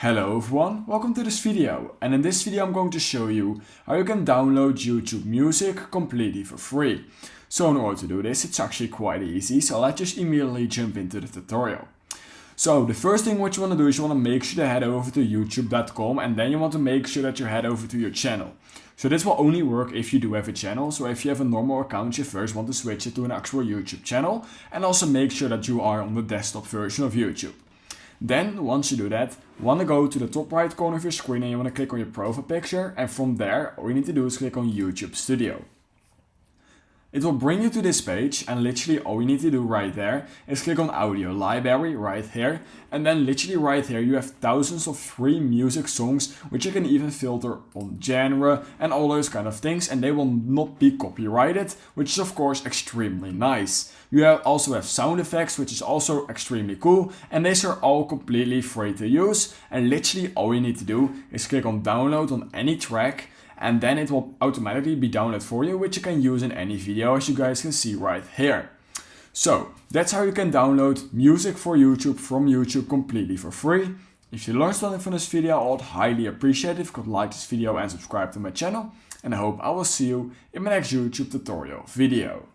Hello everyone, welcome to this video, and in this video I'm going to show you how you can download YouTube Music completely for free. So in order to do this, it's actually quite easy, so let's just immediately jump into the tutorial. So the first thing what you want to do is you want to make sure to head over to youtube.com, and then you want to make sure that you head over to your channel. So this will only work if you do have a channel, so if you have a normal account you first want to switch it to an actual YouTube channel, and also make sure that you are on the desktop version of YouTube. Then, once you do that, you want to go to the top right corner of your screen and you want to click on your profile picture, and from there, all you need to do is click on YouTube Studio. It will bring you to this page, and literally all you need to do right there is click on Audio Library right here, and then literally right here you have thousands of free music songs which you can even filter on genre and all those kind of things, and they will not be copyrighted, which is of course extremely nice. You also have sound effects, which is also extremely cool, and these are all completely free to use, and literally all you need to do is click on download on any track, and then it will automatically be downloaded for you, which you can use in any video, as you guys can see right here. So that's how you can download music for YouTube from YouTube completely for free. If you learned something from this video, I would highly appreciate it if you could like this video and subscribe to my channel, and I hope I will see you in my next YouTube tutorial video.